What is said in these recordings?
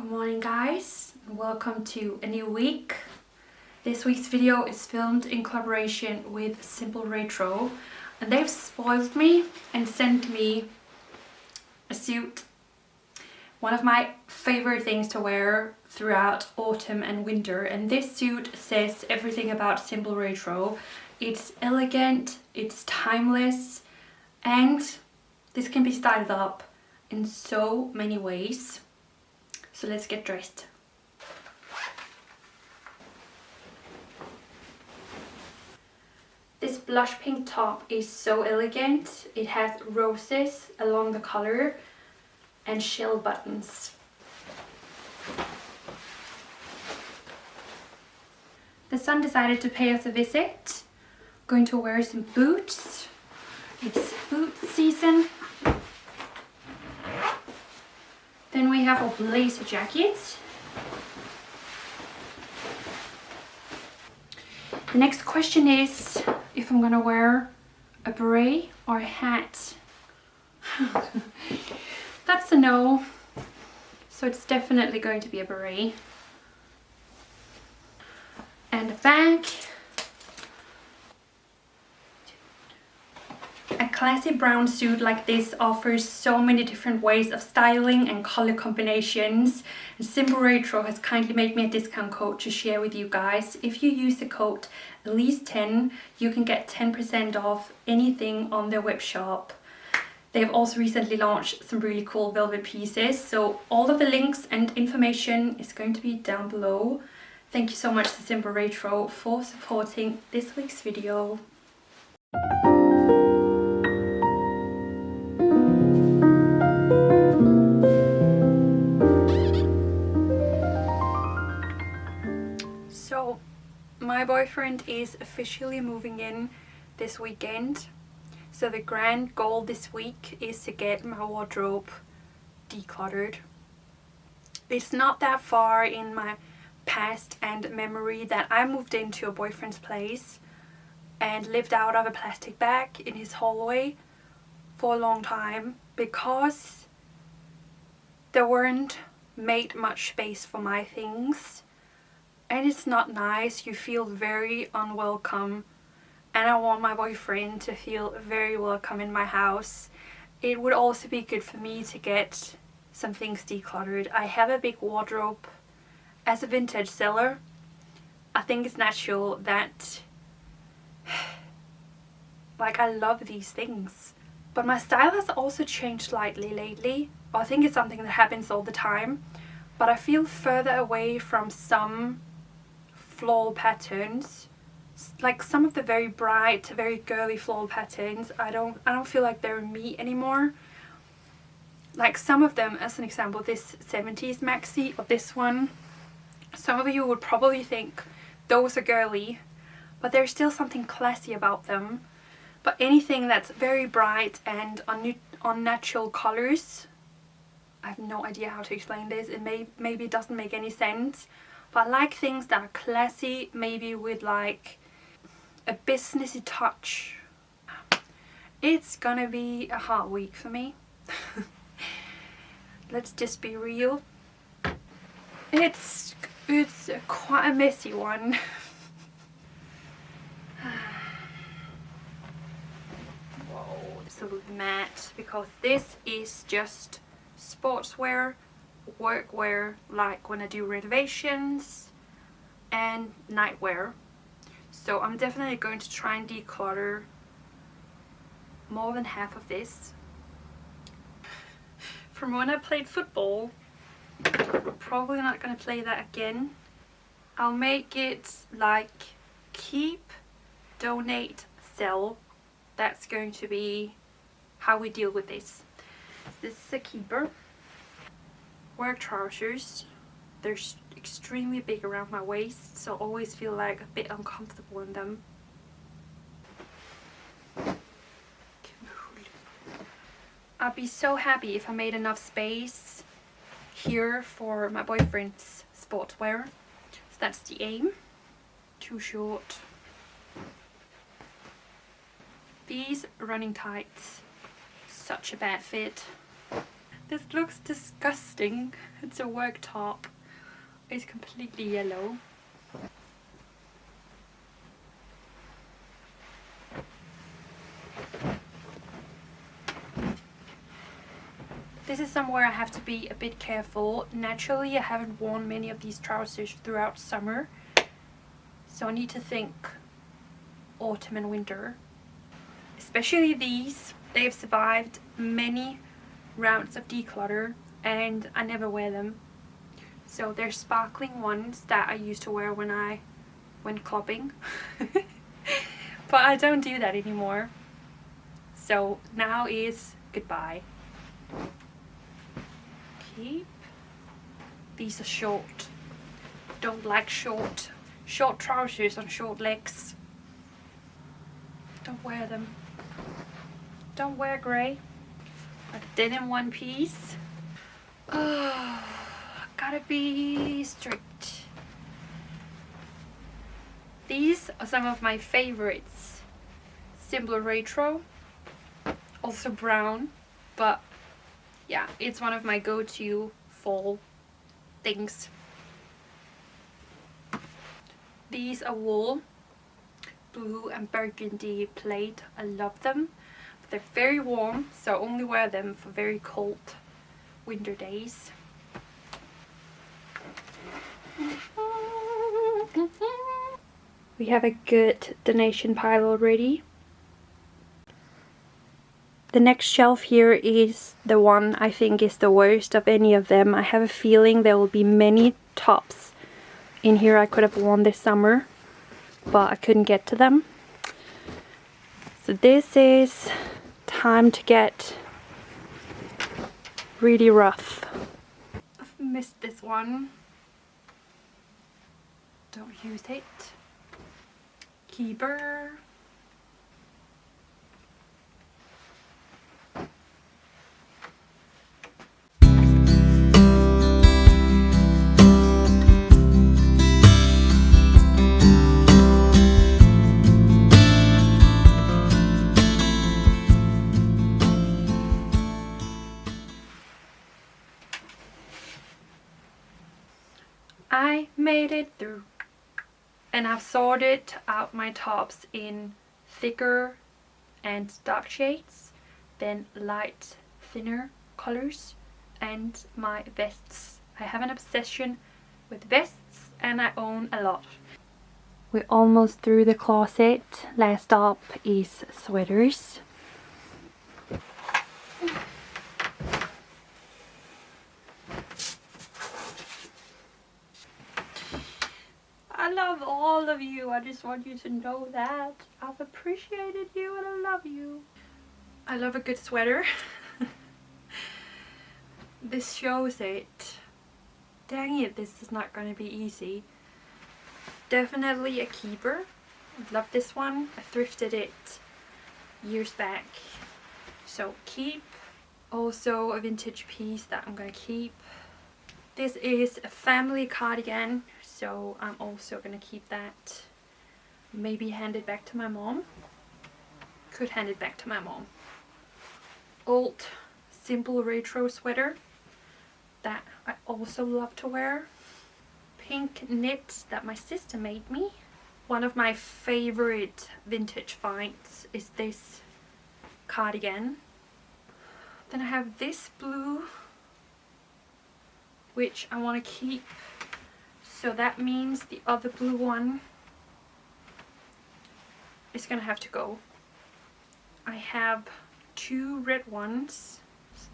Good morning guys, and welcome to a new week. This week's video is filmed in collaboration with Simple Retro, and they've spoiled me and sent me a suit. One of my favorite things to wear throughout autumn and winter, and this suit says everything about Simple Retro. It's elegant, it's timeless, and this can be styled up in so many ways. So let's get dressed. This blush pink top is so elegant. It has roses along the collar and shell buttons. The sun decided to pay us a visit. I'm going to wear some boots. It's boot season. Then we have a blazer jacket. The next question is if I'm gonna wear a beret or a hat. That's a no. So it's definitely going to be a beret. And a bag. A classy brown suit like this offers so many different ways of styling and color combinations, and Simple Retro has kindly made me a discount code to share with you guys. If you use the code Elise10, you can get 10% off anything on their web shop. They've also recently launched some really cool velvet pieces, so all of the links and information is going to be down below. Thank you so much to Simple Retro for supporting this week's video. So, my boyfriend is officially moving in this weekend. So the grand goal this week is to get my wardrobe decluttered. It's not that far in my past and memory that I moved into a boyfriend's place and lived out of a plastic bag in his hallway for a long time because there weren't made much space for my things. And it's not nice, you feel very unwelcome, and I want my boyfriend to feel very welcome in my house. It would also be good for me to get some things decluttered. I have a big wardrobe. As a vintage seller, I think it's natural that I love these things. But my style has also changed slightly lately. I think it's something that happens all the time, but I feel further away from some floral patterns, like some of the very bright, very girly floral patterns. I don't feel like they're me anymore. Like some of them, as an example, this 70s maxi or this one, some of you would probably think those are girly, but there's still something classy about them. But anything that's very bright and unnatural colors, I have no idea how to explain this. Maybe it doesn't make any sense. But I like things that are classy, maybe with like a businessy touch. It's gonna be a hard week for me. Let's just be real. It's quite a messy one. Whoa, it's a little matte because this is just sportswear, workwear, like when I do renovations, and nightwear. So I'm definitely going to try and declutter more than half of this. From when I played football, I'm probably not going to play that again. I'll make it like keep, donate, sell. That's going to be how we deal with this. This is a keeper. Work trousers. They're extremely big around my waist, so I always feel like a bit uncomfortable in them. I'd be so happy if I made enough space here for my boyfriend's sportswear. So that's the aim. Too short. These running tights, such a bad fit. This looks disgusting. It's a work top. It's completely yellow. This is somewhere I have to be a bit careful. Naturally, I haven't worn many of these trousers throughout summer, so I need to think autumn and winter. Especially these. They've survived many rounds of declutter and I never wear them. So they're sparkling ones that I used to wear when I went clubbing. But I don't do that anymore. So now is goodbye. Keep. These are short. Don't like short trousers on short legs. Don't wear them. Don't wear grey. A denim one piece. Oh, gotta be strict. These are some of my favorites. Simple retro. Also brown, but yeah, it's one of my go-to fall things. These are wool, blue and burgundy plaid. I love them. But they're very warm, so I only wear them for very cold winter days. We have a good donation pile already. The next shelf here is the one I think is the worst of any of them. I have a feeling there will be many tops in here I could have worn this summer, but I couldn't get to them. So this is time to get really rough. I've missed this one. Don't use it. Keeper. I made it through, and I've sorted out my tops in thicker and dark shades, then light thinner colors, and my vests. I have an obsession with vests and I own a lot. We're almost through the closet. Last up is sweaters. I love all of you. I just want you to know that. I've appreciated you and I love you. I love a good sweater. This shows it. Dang it, this is not going to be easy. Definitely a keeper. I love this one. I thrifted it years back. So keep. Also a vintage piece that I'm going to keep. This is a family cardigan, so I'm also going to keep that. Maybe hand it back to my mom. Could hand it back to my mom. Old simple retro sweater that I also love to wear. Pink knit that my sister made me. One of my favorite vintage finds is this cardigan. Then I have this blue, which I want to keep, so that means the other blue one is gonna have to go. I have two red ones.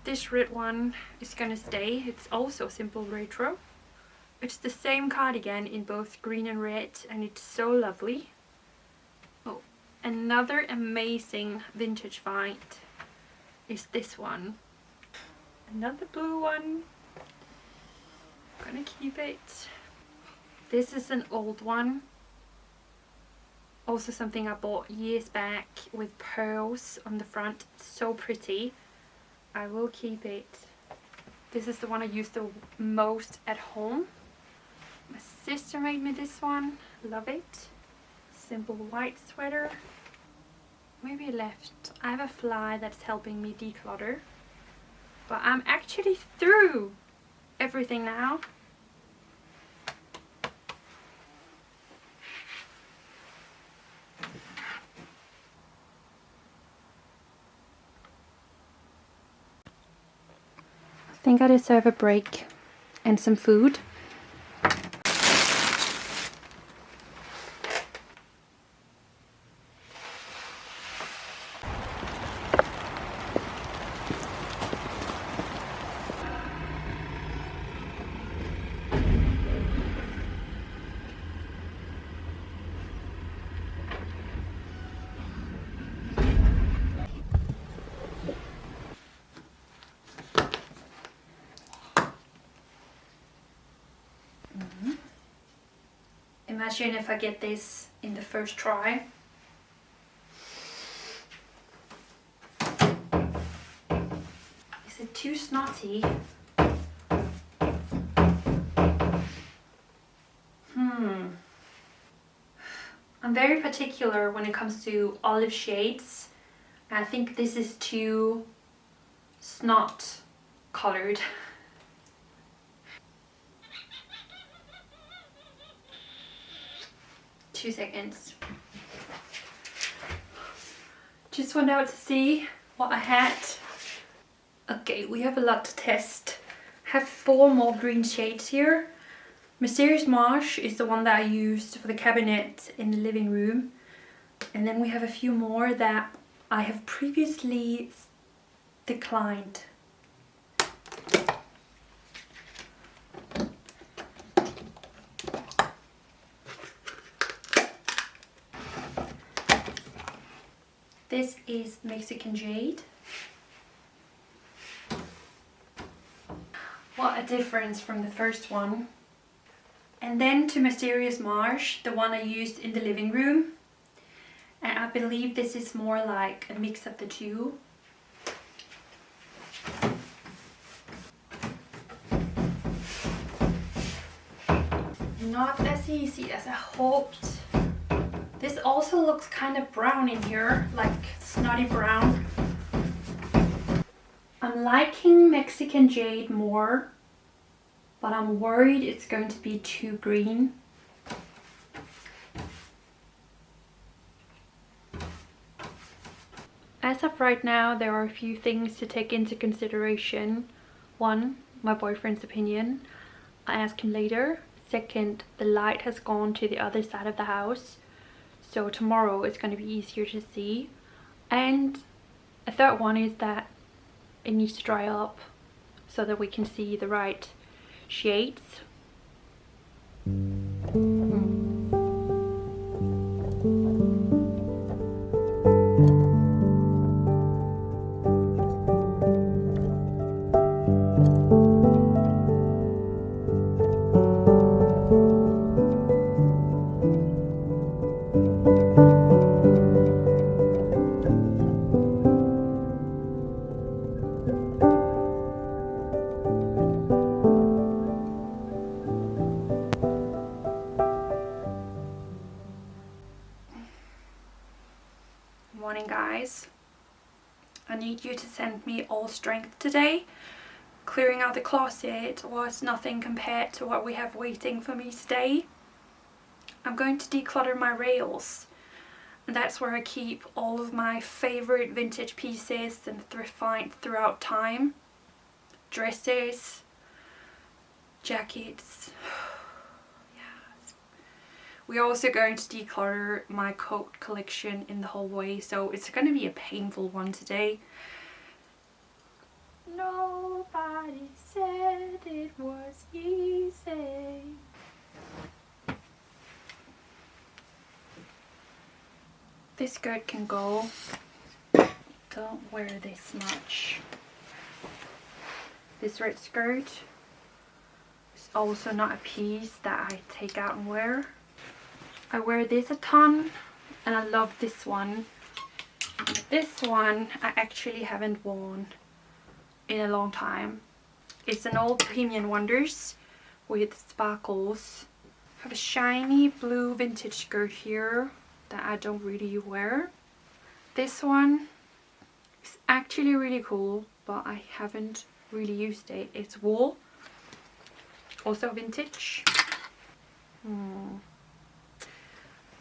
This red one is gonna stay. It's also simple retro. It's the same cardigan in both green and red, and it's so lovely. Oh, another amazing vintage find is this one. Another blue one. I'm gonna keep it. This is an old one. Also something I bought years back with pearls on the front. It's so pretty. I will keep it. This is the one I use the most at home. My sister made me this one. Love it. Simple white sweater. Maybe left. I have a fly that's helping me declutter. But I'm actually through everything now. I think I deserve a break and some food. Imagine if I get this in the first try. Is it too snotty? I'm very particular when it comes to olive shades. I think this is too snot colored. Two seconds. Just went out to see what I had. Okay, we have a lot to test. I have 4 more green shades here. Mysterious Marsh is the one that I used for the cabinet in the living room. And then we have a few more that I have previously declined. This is Mexican Jade. What a difference from the first one. And then to Mysterious Marsh, the one I used in the living room. And I believe this is more like a mix of the two. Not as easy as I hoped. This also looks kind of brown in here, like snotty brown. I'm liking Mexican Jade more, but I'm worried it's going to be too green. As of right now, there are a few things to take into consideration. 1, my boyfriend's opinion. I ask him later. 2, the light has gone to the other side of the house, so tomorrow it's going to be easier to see. And a 3rd one is that it needs to dry up so that we can see the right shades. Morning, guys. I need you to send me all strength today. Clearing out the closet was nothing compared to what we have waiting for me today. I'm going to declutter my rails, and that's where I keep all of my favorite vintage pieces and thrift finds throughout time. Dresses, jackets. We're also going to declutter my coat collection in the hallway, so it's going to be a painful one today. Nobody said it was easy. This skirt can go. Don't wear this much. This red skirt is also not a piece that I take out and wear. I wear this a ton, and I love this one. This one I actually haven't worn in a long time. It's an old Bohemian Wonders with sparkles. I have a shiny blue vintage skirt here that I don't really wear. This one is actually really cool, but I haven't really used it. It's wool, also vintage.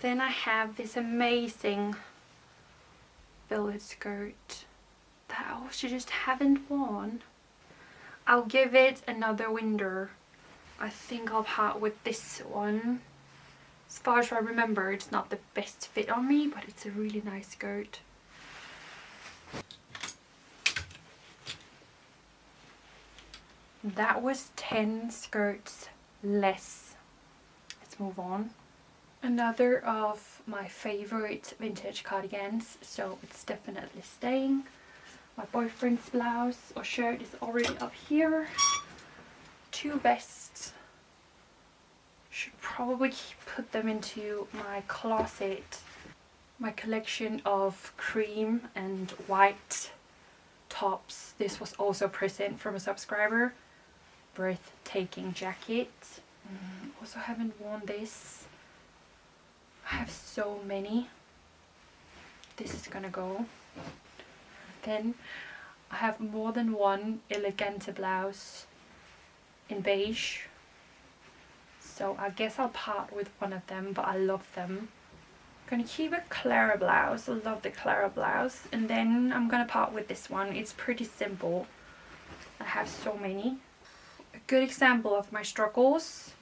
Then I have this amazing velvet skirt that I also just haven't worn. I'll give it another winter. I think I'll part with this one. As far as I remember, it's not the best fit on me, but it's a really nice skirt. That was 10 skirts less. Let's move on. Another of my favorite vintage cardigans, so it's definitely staying. My boyfriend's blouse or shirt is already up here. 2 vests. Should probably put them into my closet. My collection of cream and white tops. This was also a present from a subscriber. Breathtaking jacket. Also haven't worn this. I have so many. This is gonna go. Then I have more than one elegante blouse in beige. So I guess I'll part with one of them, but I love them. I'm gonna keep a Clara blouse. I love the Clara blouse. And then I'm gonna part with this one. It's pretty simple. I have so many. A good example of my struggles.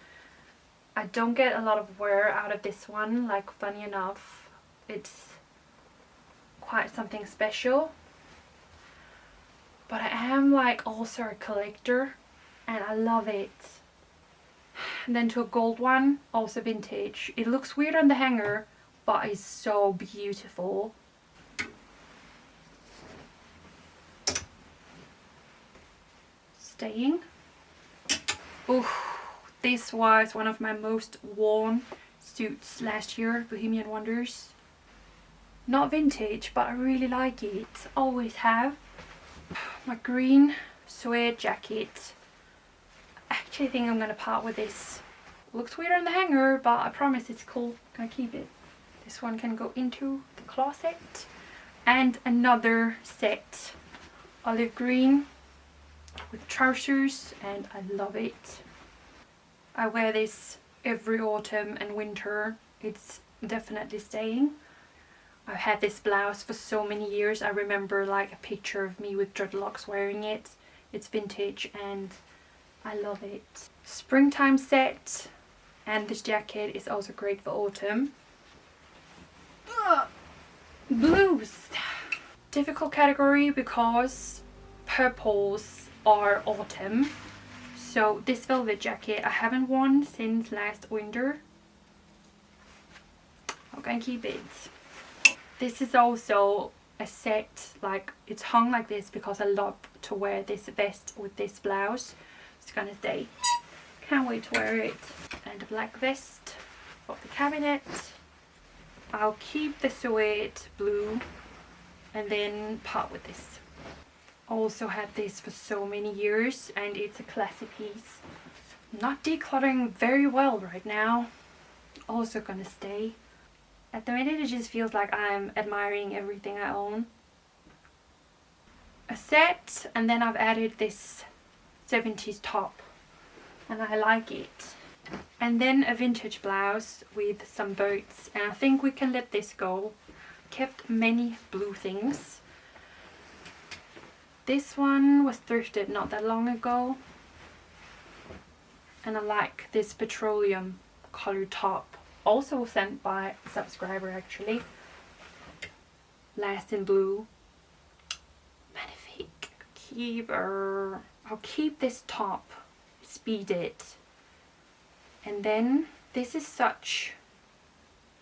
I don't get a lot of wear out of this one. Like, funny enough, it's quite something special. But I am like also a collector and I love it. And then to a gold one, also vintage. It looks weird on the hanger, but it's so beautiful. Staying. Ooh, this was one of my most worn suits last year, Bohemian Wonders. Not vintage, but I really like it. Always have. My green suede jacket. I actually think I'm gonna part with this. Looks weird on the hanger, but I promise it's cool. Gonna keep it. This one can go into the closet. And another set. Olive green with trousers, and I love it. I wear this every autumn and winter. It's definitely staying. I've had this blouse for so many years. I remember like a picture of me with dreadlocks wearing it. It's vintage and I love it. Springtime set, and this jacket is also great for autumn. Blues. Difficult category because purples are autumn. So this velvet jacket I haven't worn since last winter. I'm gonna keep it. This is also a set, like it's hung like this because I love to wear this vest with this blouse. It's gonna stay. Can't wait to wear it. And a black vest for the cabinet. I'll keep the suede blue and then part with this. Also had this for so many years and it's a classic piece. Not decluttering very well right now. Also gonna stay. At the minute it just feels like I'm admiring everything I own. A set, and then I've added this 70s top and I like it. And then a vintage blouse with some boats, and I think we can let this go. Kept many blue things. This one was thrifted not that long ago and I like this petroleum color top. Also sent by a subscriber actually. Last in blue. Magnifique. Keeper. I'll keep this top. Speed it. And then this is such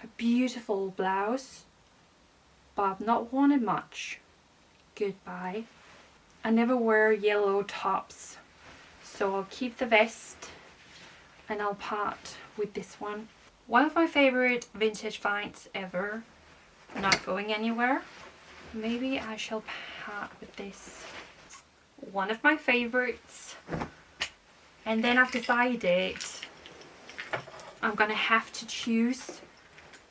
a beautiful blouse, but I've not worn it much. Goodbye. I never wear yellow tops, so I'll keep the vest and I'll part with this one. One of my favorite vintage finds ever. Not going anywhere. Maybe I shall part with this. One of my favorites. And then I've decided I'm gonna have to choose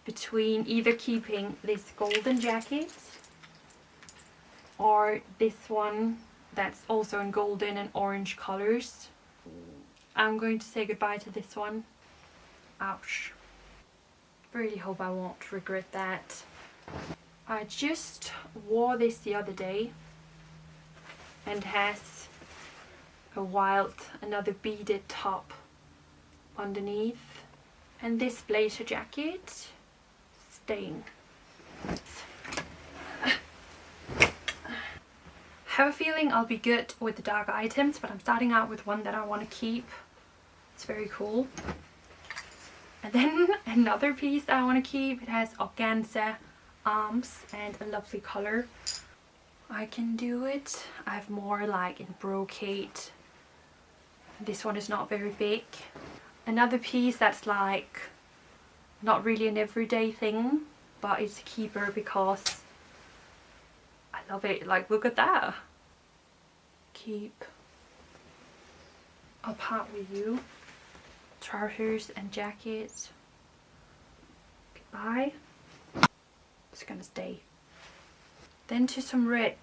between either keeping this golden jacket or this one That's also in golden and orange colors. I'm going to say goodbye to this one. Ouch. Really hope I won't regret that. I just wore this the other day and has another beaded top underneath, and this blazer jacket staying. Have a feeling I'll be good with the dark items, but I'm starting out with one that I want to keep. It's very cool. And then another piece that I want to keep. It has organza arms and a lovely color. I can do it. I have more like in brocade. This one is not very big. Another piece that's like not really an everyday thing, but it's a keeper because I love it. Like, look at that. Keep. I'll part with you. Trousers and jackets. Goodbye. It's gonna stay. Then to some red.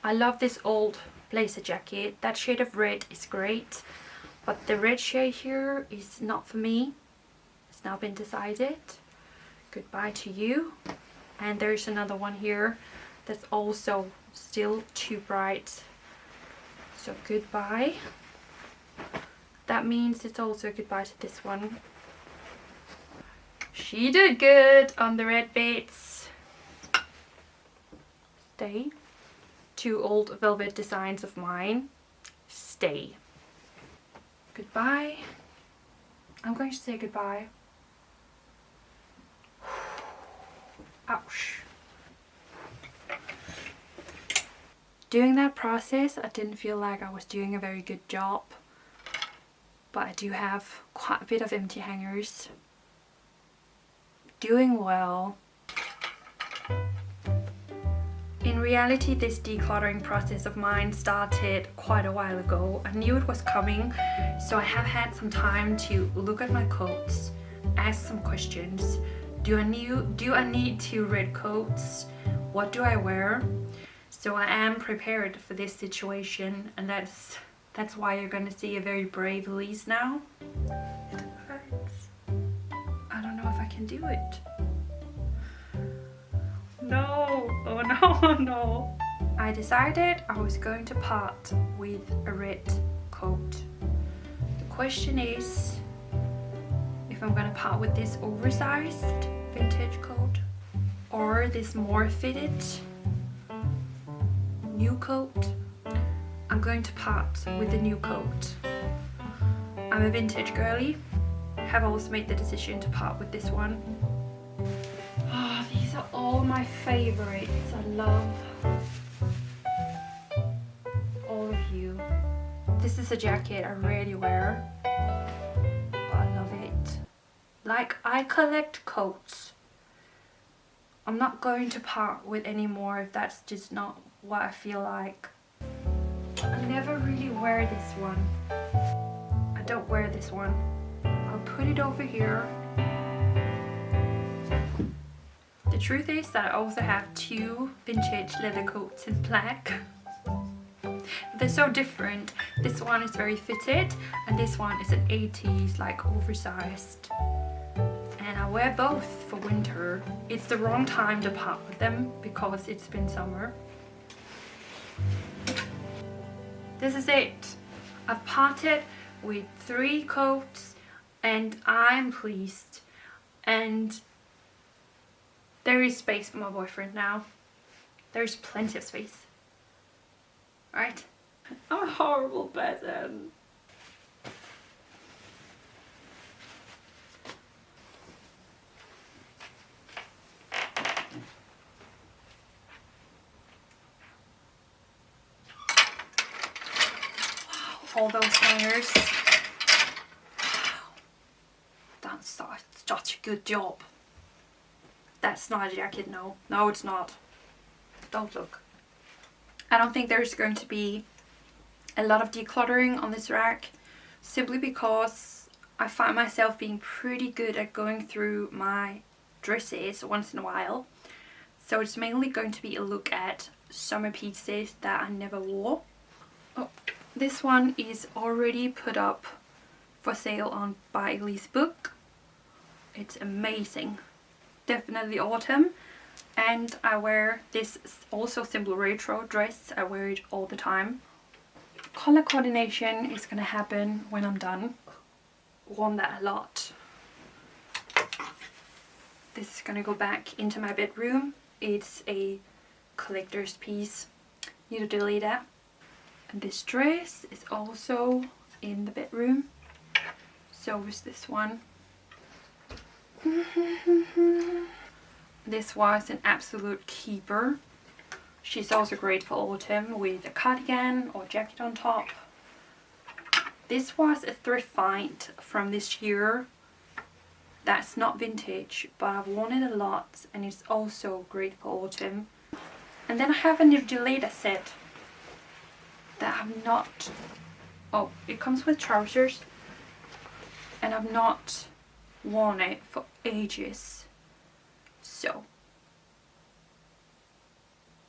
I love this old blazer jacket. That shade of red is great, but the red shade here is not for me. It's now been decided. Goodbye to you. And there's another one here that's also still too bright. So goodbye. That means it's also goodbye to this one. She did good on the red bits. Stay. Two old velvet designs of mine. Stay. Goodbye. I'm going to say goodbye. Ouch. Doing that process, I didn't feel like I was doing a very good job. But I do have quite a bit of empty hangers. Doing well. In reality, this decluttering process of mine started quite a while ago. I knew it was coming, so I have had some time to look at my coats, ask some questions. Do I need 2 red coats? What do I wear? So I am prepared for this situation, and that's why you're gonna see a very brave Elise now. It hurts. I don't know if I can do it. No, oh no, no. I decided I was going to part with a red coat. The question is if I'm gonna part with this oversized vintage coat or this more fitted new coat. I'm going to part with the new coat. I'm a vintage girly. Have also made the decision to part with this one. Oh, these are all my favorites. I love all of you. This is a jacket I rarely wear, but I love it. Like, I collect coats. I'm not going to part with any more if that's just not what I feel like. I never really wear this one. I don't wear this one. I'll put it over here. The truth is that I also have 2 vintage leather coats in black. They're so different. This one is very fitted and this one is an 80s, like oversized. And I wear both for winter. It's the wrong time to part with them because it's been summer. This is it. I've parted with 3 coats and I'm pleased. And there is space for my boyfriend now. There's plenty of space. Right? I'm a horrible person. All those hangers. That's such a good job. That's not a jacket, no. No, it's not. Don't look. I don't think there's going to be a lot of decluttering on this rack, simply because I find myself being pretty good at going through my dresses once in a while. So it's mainly going to be a look at summer pieces that I never wore. Oh, this one is already put up for sale on ContactEliseBuch. It's amazing. Definitely autumn. And I wear this also simple retro dress. I wear it all the time. Color coordination is gonna happen when I'm done. Worn that a lot. This is gonna go back into my bedroom. It's a collector's piece. Need to delete that. And this dress is also in the bedroom. So is this one. This was an absolute keeper. She's also great for autumn with a cardigan or jacket on top. This was a thrift find from this year. That's not vintage, but I've worn it a lot and it's also great for autumn. And then I have a new Declutter set that I've not... Oh, it comes with trousers and I've not worn it for ages. So,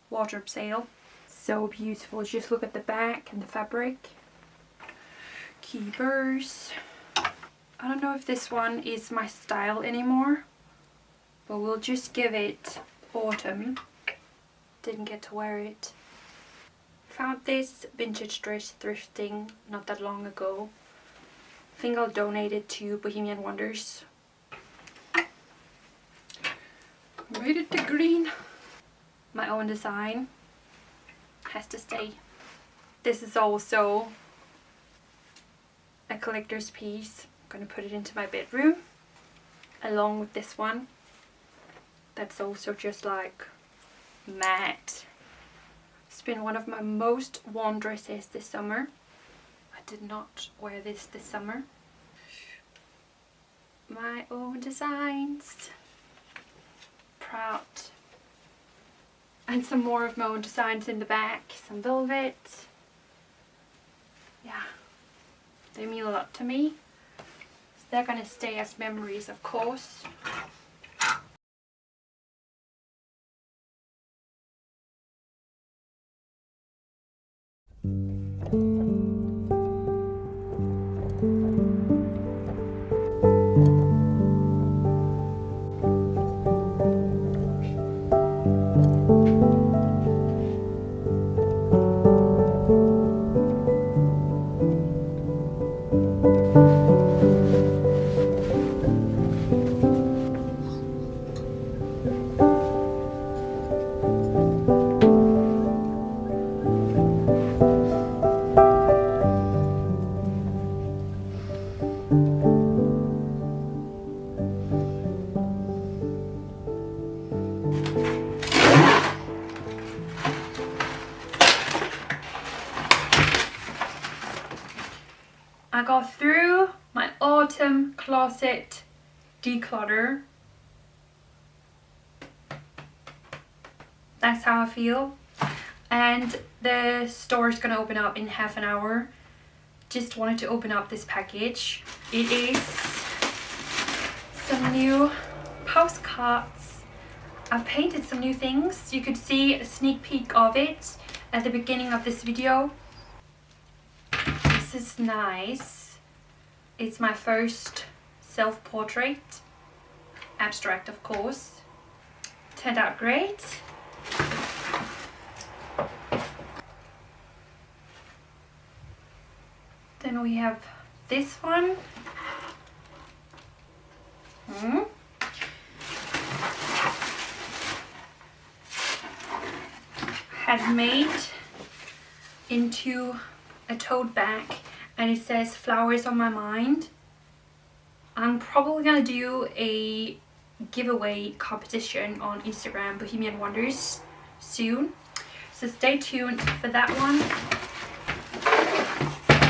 wardrobe sale. So beautiful. Just look at the back and the fabric. Keepers. I don't know if this one is my style anymore, but we'll just give it autumn. Didn't get to wear it. Found this vintage dress thrifting not that long ago. I think I'll donate it to Bohemian Wonders. Made it to green. My own design has to stay. This is also a collector's piece. I'm gonna put it into my bedroom along with this one. That's also just like matte. It's been one of my most worn dresses this summer. I did not wear this summer. My own designs. Proud. And some more of my own designs in the back. Some velvet. Yeah. They mean a lot to me. So they're gonna stay as memories, of course. I got through my autumn closet declutter. That's how I feel. And the store is gonna open up in half an hour. Just wanted to open up this package. It is some new postcards. I've painted some new things. You could see a sneak peek of it at the beginning of this video. This is nice. It's my first self-portrait. Abstract, of course. Turned out great. Then we have this one. Handmade into a tote bag, and it says flowers on my mind. I'm probably gonna do a giveaway competition on Instagram, Bohemian Wonders, soon, so stay tuned for that one.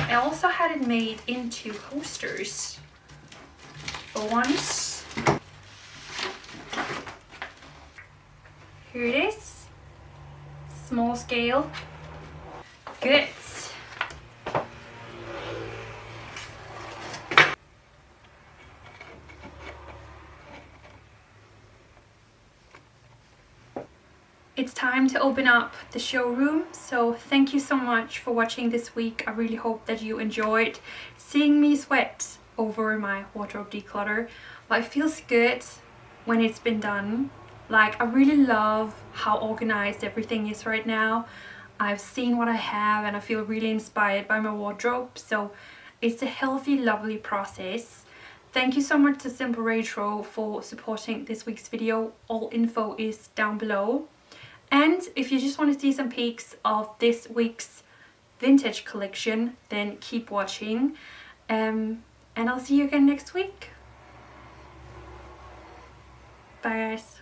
I also had it made into posters for once. Here it is, small scale. Good. it's time to open up the showroom. So thank you so much for watching this week. I really hope that you enjoyed seeing me sweat over my wardrobe declutter, but it feels good when it's been done. Like, I really love how organized everything is right now. I've seen what I have and I feel really inspired by my wardrobe, so it's a healthy, lovely process. Thank you so much to Simple Retro for supporting this week's video. All info is down below. And if you just want to see some peeks of this week's vintage collection, then keep watching. And I'll see you again next week. Bye guys.